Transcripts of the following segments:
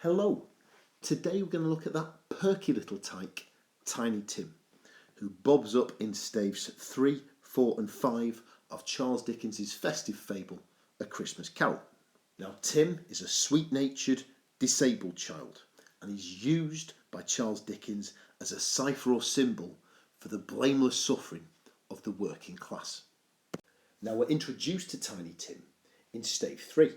Hello, today we're going to look at that perky little tyke, Tiny Tim, who bobs up in staves 3, 4 and 5 of Charles Dickens's festive fable, A Christmas Carol. Now Tim is a sweet-natured, disabled child, and he's used by Charles Dickens as a cipher or symbol for the blameless suffering of the working class. Now we're introduced to Tiny Tim in stave 3,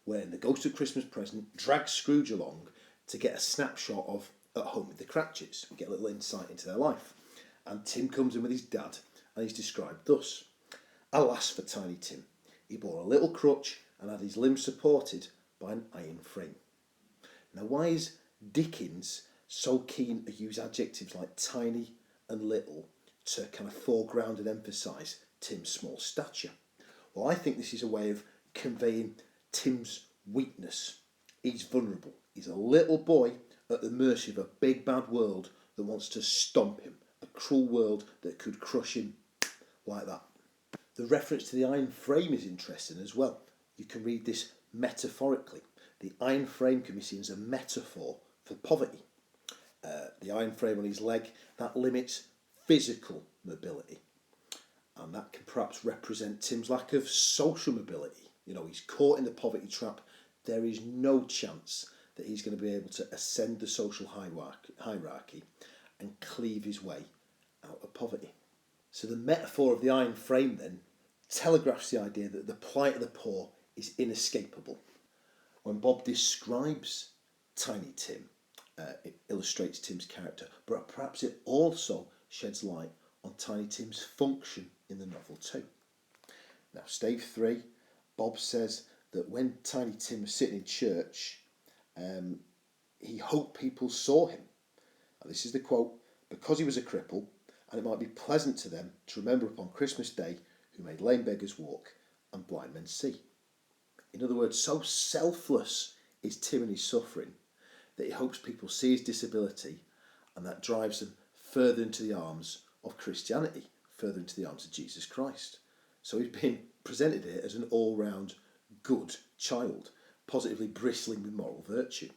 where the Ghost of Christmas Present drags Scrooge along to get a snapshot of At Home with the Cratchits. We get a little insight into their life. And Tim comes in with his dad, and he's described thus. Alas for Tiny Tim, he bore a little crutch and had his limbs supported by an iron frame. Now why is Dickens so keen to use adjectives like tiny and little to kind of foreground and emphasise Tim's small stature? Well, I think this is a way of conveying Tim's weakness. He's vulnerable. He's a little boy at the mercy of a big bad world that wants to stomp him, a cruel world that could crush him like that. The reference to the iron frame is interesting as well. You can read this metaphorically. The iron frame can be seen as a metaphor for poverty. The iron frame on his leg, that limits physical mobility. And that can perhaps represent Tim's lack of social mobility. You know, he's caught in the poverty trap. There is no chance that he's going to be able to ascend the social hierarchy and cleave his way out of poverty. So the metaphor of the iron frame then telegraphs the idea that the plight of the poor is inescapable. When Bob describes Tiny Tim, it illustrates Tim's character, but perhaps it also sheds light on Tiny Tim's function in the novel too. Now, stave 3, Bob says that when Tiny Tim was sitting in church, he hoped people saw him. And this is the quote, because he was a cripple, and it might be pleasant to them to remember upon Christmas Day who made lame beggars walk and blind men see. In other words, so selfless is Tim and his suffering that he hopes people see his disability, and that drives them further into the arms of Christianity, further into the arms of Jesus Christ. So he's been presented here as an all-round good child, positively bristling with moral virtue.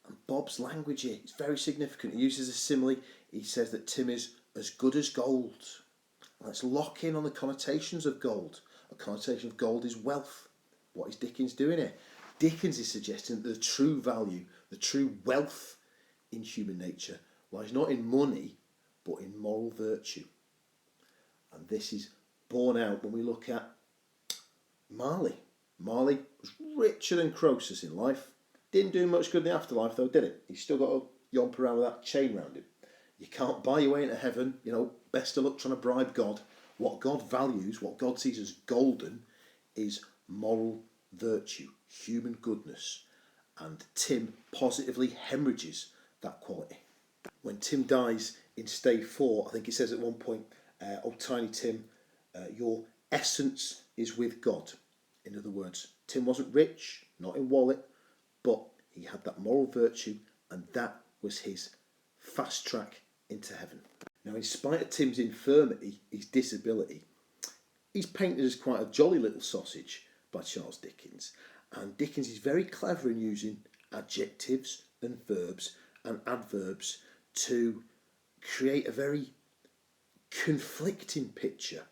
And Bob's language here is very significant. He uses a simile. He says that Tim is as good as gold. Let's lock in on the connotations of gold. A connotation of gold is wealth. What is Dickens doing here? Dickens is suggesting that the true value, the true wealth in human nature lies not in money, but in moral virtue. And this is borne out when we look at Marley. Marley was richer than Croesus in life. Didn't do much good in the afterlife though, did it? He's still got to yomp around with that chain round him. You can't buy your way into heaven. You know, best of luck trying to bribe God. What God values, what God sees as golden, is moral virtue, human goodness. And Tim positively hemorrhages that quality. When Tim dies in stave 4, I think he says at one point, oh Tiny Tim, your essence is with God. In other words, Tim wasn't rich, not in wallet, but he had that moral virtue, and that was his fast track into heaven. Now, in spite of Tim's infirmity, his disability, he's painted as quite a jolly little sausage by Charles Dickens. And Dickens is very clever in using adjectives and verbs and adverbs to create a very conflicting picture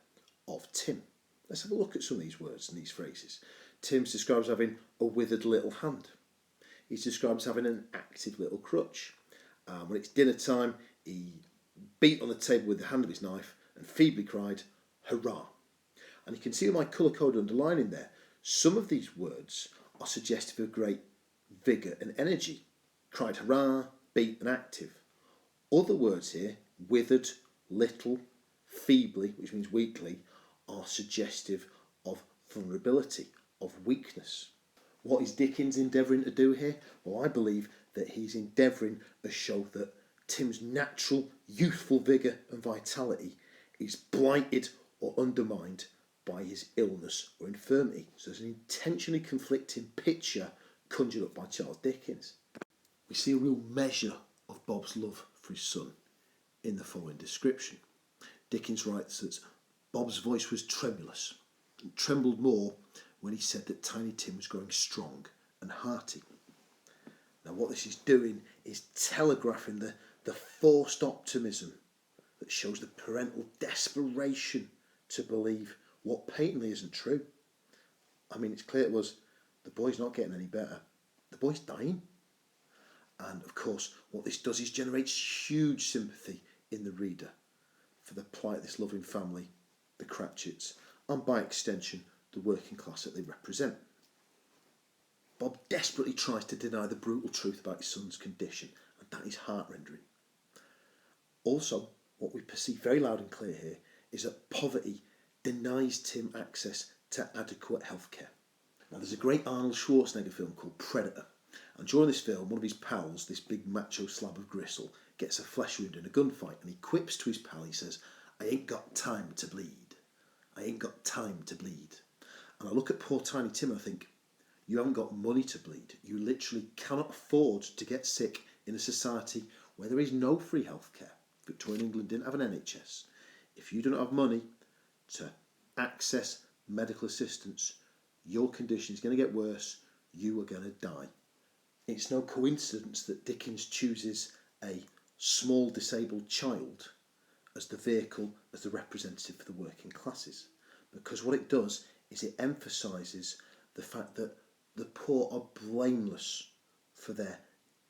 of Tim. Let's have a look at some of these words and these phrases. Tim's described as having a withered little hand. He's described as having an active little crutch. When it's dinner time, he beat on the table with the hand of his knife and feebly cried, hurrah. And you can see my colour code underlining there. Some of these words are suggestive of great vigour and energy. Cried hurrah, beat and active. Other words here, withered, little, feebly, which means weakly, are suggestive of vulnerability, of weakness. What is Dickens endeavouring to do here? Well, I believe that he's endeavouring to show that Tim's natural youthful vigour and vitality is blighted or undermined by his illness or infirmity. So there's an intentionally conflicting picture conjured up by Charles Dickens. We see a real measure of Bob's love for his son in the following description. Dickens writes that Bob's voice was tremulous and trembled more when he said that Tiny Tim was growing strong and hearty. Now Now what this is doing is telegraphing the forced optimism that shows the parental desperation to believe what patently isn't true. I mean, it's clear to us the boy's not getting any better. The boy's dying. And of course, what this does is generates huge sympathy in the reader for the plight of this loving family, the Cratchits, and by extension, the working class that they represent. Bob desperately tries to deny the brutal truth about his son's condition, and that is heart-rending. Also, what we perceive very loud and clear here is that poverty denies Tim access to adequate healthcare. Now, there's a great Arnold Schwarzenegger film called Predator, and during this film, one of his pals, this big macho slab of gristle, gets a flesh wound in a gunfight, and he quips to his pal, he says, "I ain't got time to bleed. I ain't got time to bleed." And I look at poor Tiny Tim and I think, you haven't got money to bleed. You literally cannot afford to get sick in a society where there is no free healthcare. Victorian England didn't have an NHS. If you don't have money to access medical assistance, your condition is going to get worse. You are going to die. It's no coincidence that Dickens chooses a small disabled child as the vehicle, as the representative for the working classes. Because what it does is it emphasises the fact that the poor are blameless for their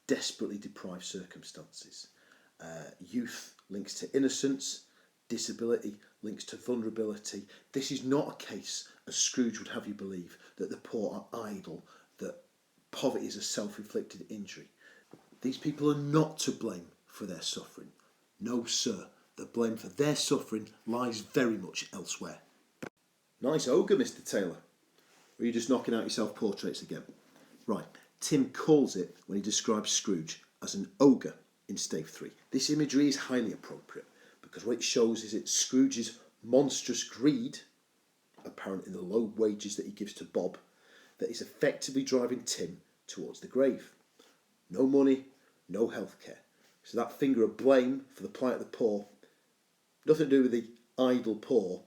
desperately deprived circumstances. Youth links to innocence, disability links to vulnerability. This is not a case, as Scrooge would have you believe, that the poor are idle, that poverty is a self-inflicted injury. These people are not to blame for their suffering. No, sir, the blame for their suffering lies very much elsewhere. Nice ogre, Mr. Taylor. Or are you just knocking out your self-portraits again? Right, Tim calls it, when he describes Scrooge, as an ogre in Stave 3. This imagery is highly appropriate because what it shows is it's Scrooge's monstrous greed, apparent in the low wages that he gives to Bob, that is effectively driving Tim towards the grave. No money, no healthcare. So that finger of blame for the plight of the poor, nothing to do with the idle poor,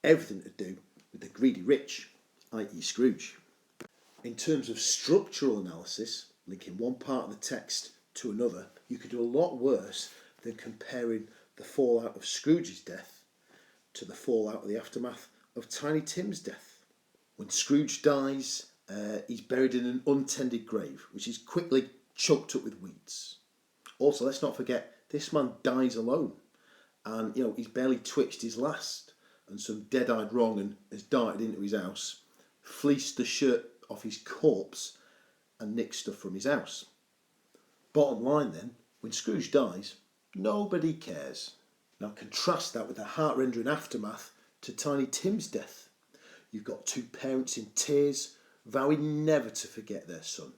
everything to do with the greedy rich, i.e. Scrooge. In terms of structural analysis, linking one part of the text to another, you could do a lot worse than comparing the fallout of Scrooge's death to the fallout of the aftermath of Tiny Tim's death. When Scrooge dies, he's buried in an untended grave, which is quickly choked up with weeds. Also, let's not forget, this man dies alone. And, he's barely twitched his last. And some dead-eyed wrong has darted into his house, fleeced the shirt off his corpse, and nicked stuff from his house. Bottom line then, when Scrooge dies, nobody cares. Now contrast that with the heart-rending aftermath to Tiny Tim's death. You've got two parents in tears, vowing never to forget their son.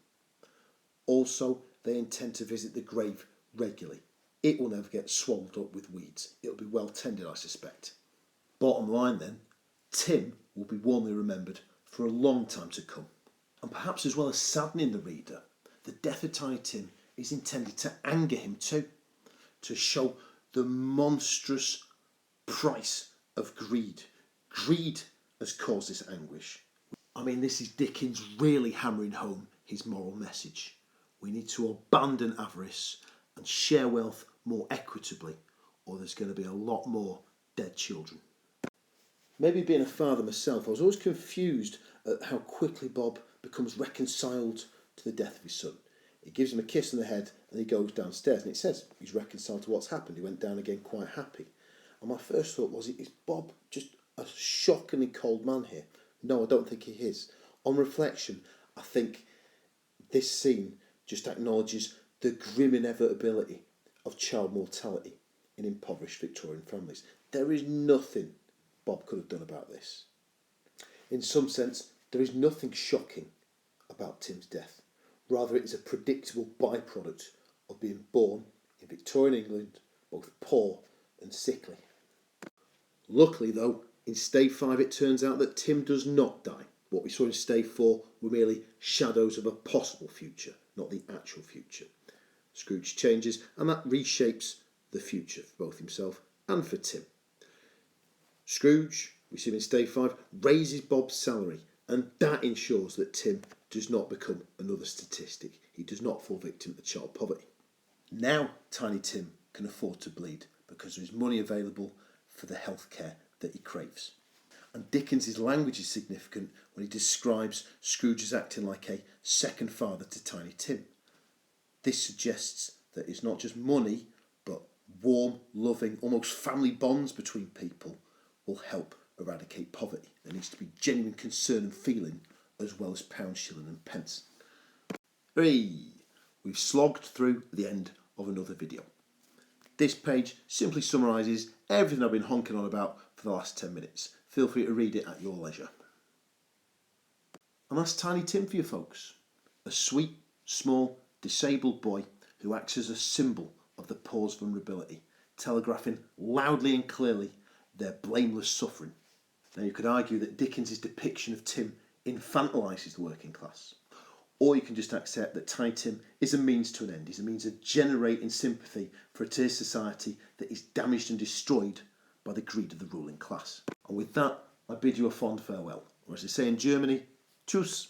Also, they intend to visit the grave regularly. It will never get swallowed up with weeds. It'll be well tended, I suspect. Bottom line then, Tim will be warmly remembered for a long time to come. And perhaps as well as saddening the reader, the death of Tiny Tim is intended to anger him too, to show the monstrous price of greed. Greed has caused this anguish. I mean, this is Dickens really hammering home his moral message. We need to abandon avarice and share wealth more equitably, or there's going to be a lot more dead children. Maybe being a father myself, I was always confused at how quickly Bob becomes reconciled to the death of his son. He gives him a kiss on the head and he goes downstairs, and it says he's reconciled to what's happened. He went down again quite happy. And my first thought was, is Bob just a shockingly cold man here? No, I don't think he is. On reflection, I think this scene just acknowledges the grim inevitability of child mortality in impoverished Victorian families. There is nothing Bob could have done about this. In some sense, there is nothing shocking about Tim's death. Rather, it is a predictable byproduct of being born in Victorian England, both poor and sickly. Luckily, though, in Stave 5 it turns out that Tim does not die. What we saw in Stave 4 were merely shadows of a possible future, not the actual future. Scrooge changes, and that reshapes the future for both himself and for Tim. Scrooge, we see him in Stave 5, raises Bob's salary, and that ensures that Tim does not become another statistic. he does not fall victim to child poverty. Now Tiny Tim can afford to bleed because there is money available for the health care that he craves. And Dickens's language is significant when he describes Scrooge as acting like a second father to Tiny Tim. This suggests that it's not just money, but warm, loving, almost family bonds between people will help eradicate poverty. There needs to be genuine concern and feeling as well as pound, shilling and pence. Hooray! We've slogged through the end of another video. This page simply summarises everything I've been honking on about for the last 10 minutes. Feel free to read it at your leisure. And that's Tiny Tim for you folks. A sweet, small, disabled boy who acts as a symbol of the poor's vulnerability, telegraphing loudly and clearly their blameless suffering. Now you could argue that Dickens's depiction of Tim infantilises the working class. Or you can just accept that Tiny Tim is a means to an end. He's a means of generating sympathy for a today's society that is damaged and destroyed by the greed of the ruling class. And with that, I bid you a fond farewell. Or as they say in Germany, tschüss.